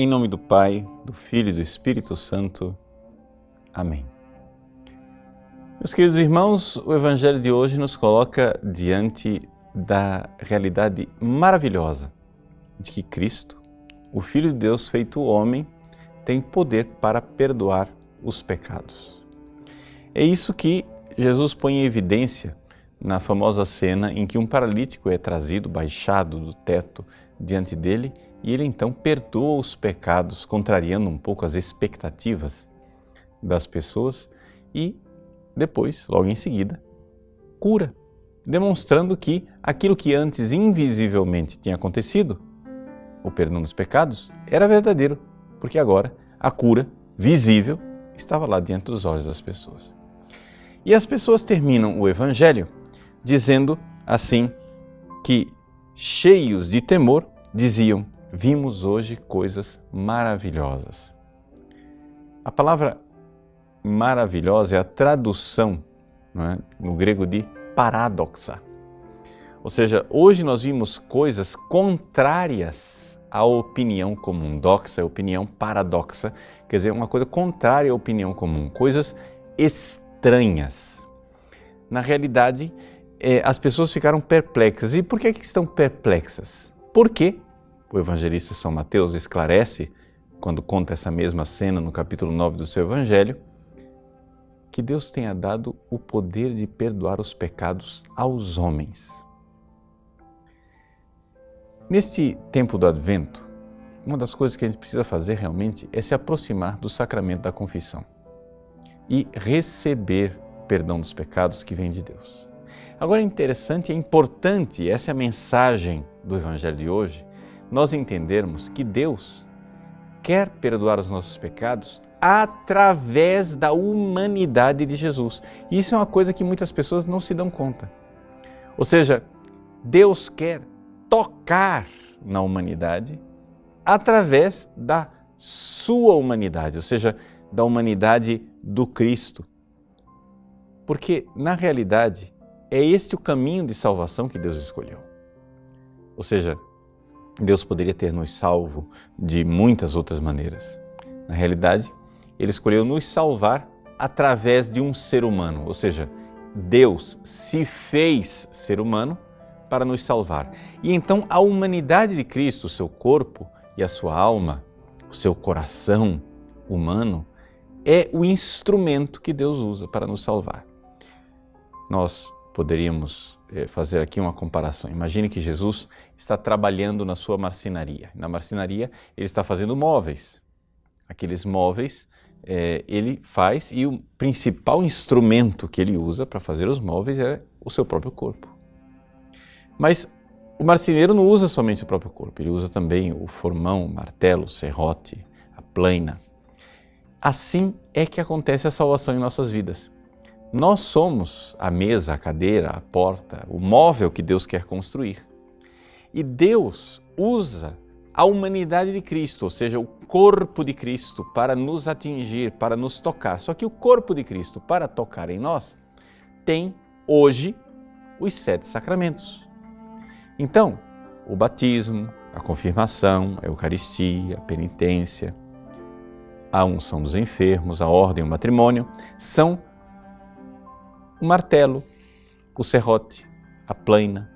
Em nome do Pai, do Filho e do Espírito Santo. Amém. Meus queridos irmãos, o Evangelho de hoje nos coloca diante da realidade maravilhosa de que Cristo, o Filho de Deus feito homem, tem poder para perdoar os pecados. É isso que Jesus põe em evidência na famosa cena em que um paralítico é trazido, baixado do teto diante dele, e ele então perdoa os pecados, contrariando um pouco as expectativas das pessoas e depois, logo em seguida, cura, demonstrando que aquilo que antes invisivelmente tinha acontecido, o perdão dos pecados, era verdadeiro, porque agora a cura visível estava lá diante dos olhos das pessoas. E as pessoas terminam o Evangelho dizendo assim que, cheios de temor, diziam: vimos hoje coisas maravilhosas. A palavra maravilhosa é a tradução, não é, no grego de paradoxa. Ou seja, hoje nós vimos coisas contrárias à opinião comum. Doxa é opinião, paradoxa quer dizer uma coisa contrária à opinião comum, coisas estranhas. Na realidade, as pessoas ficaram perplexas. E por que estão perplexas? Porque o evangelista São Mateus esclarece, quando conta essa mesma cena no capítulo 9 do seu Evangelho, que Deus tenha dado o poder de perdoar os pecados aos homens. Neste tempo do Advento, uma das coisas que a gente precisa fazer realmente é se aproximar do sacramento da confissão e receber perdão dos pecados que vem de Deus. Agora é interessante, é importante, essa é a mensagem do Evangelho de hoje, nós entendermos que Deus quer perdoar os nossos pecados através da humanidade de Jesus. E isso é uma coisa que muitas pessoas não se dão conta. Ou seja, Deus quer tocar na humanidade através da sua humanidade, ou seja, da humanidade do Cristo. Porque, na realidade, é este o caminho de salvação que Deus escolheu. Ou seja, Deus poderia ter nos salvo de muitas outras maneiras. Na realidade, Ele escolheu nos salvar através de um ser humano, ou seja, Deus se fez ser humano para nos salvar. E então a humanidade de Cristo, o seu corpo e a sua alma, o seu coração humano, é o instrumento que Deus usa para nos salvar. Nós poderíamos fazer aqui uma comparação. Imagine que Jesus está trabalhando na sua marcenaria. Na marcenaria ele está fazendo móveis. Aqueles móveis ele faz e o principal instrumento que ele usa para fazer os móveis é o seu próprio corpo. Mas o marceneiro não usa somente o próprio corpo, ele usa também o formão, o martelo, o serrote, a plaina. Assim é que acontece a salvação em nossas vidas. Nós somos a mesa, a cadeira, a porta, o móvel que Deus quer construir. E Deus usa a humanidade de Cristo, ou seja, o corpo de Cristo, para nos atingir, para nos tocar. Só que o corpo de Cristo, para tocar em nós, tem hoje os 7 sacramentos. Então, o batismo, a confirmação, a Eucaristia, a penitência, a unção dos enfermos, a ordem, o matrimônio, são o martelo, o serrote, a plaina,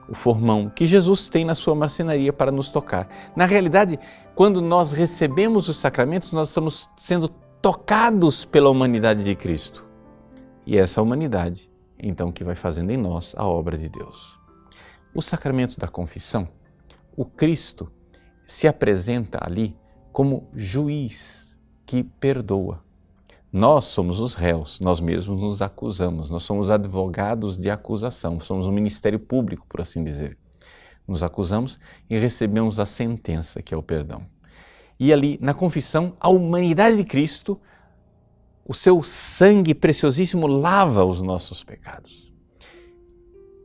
o formão, que Jesus tem na sua marcenaria para nos tocar. Na realidade, quando nós recebemos os sacramentos, nós estamos sendo tocados pela humanidade de Cristo. E essa humanidade, então, que vai fazendo em nós a obra de Deus. O sacramento da confissão, o Cristo se apresenta ali como juiz que perdoa. Nós somos os réus, nós mesmos nos acusamos, nós somos advogados de acusação, somos um ministério público, por assim dizer. Nos acusamos e recebemos a sentença, que é o perdão. E ali, na confissão, a humanidade de Cristo, o seu sangue preciosíssimo lava os nossos pecados.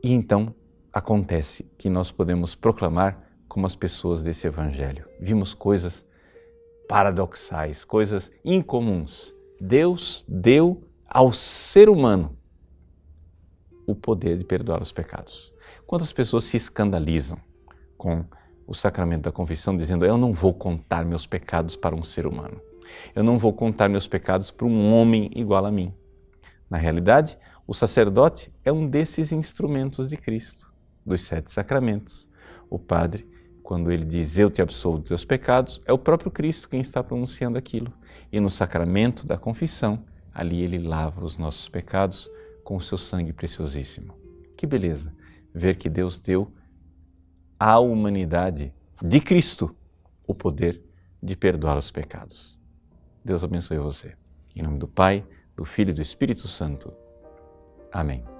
E então acontece que nós podemos proclamar como as pessoas desse Evangelho. Vimos coisas paradoxais, coisas incomuns. Deus deu ao ser humano o poder de perdoar os pecados. Quantas pessoas se escandalizam com o sacramento da confissão dizendo: eu não vou contar meus pecados para um ser humano. Eu não vou contar meus pecados para um homem igual a mim. Na realidade, o sacerdote é um desses instrumentos de Cristo, dos 7 sacramentos. O padre, quando ele diz: eu te absolvo dos teus pecados, é o próprio Cristo quem está pronunciando aquilo. E no sacramento da confissão, ali ele lava os nossos pecados com o seu sangue preciosíssimo. Que beleza ver que Deus deu à humanidade de Cristo o poder de perdoar os pecados. Deus abençoe você. Em nome do Pai, do Filho e do Espírito Santo. Amém.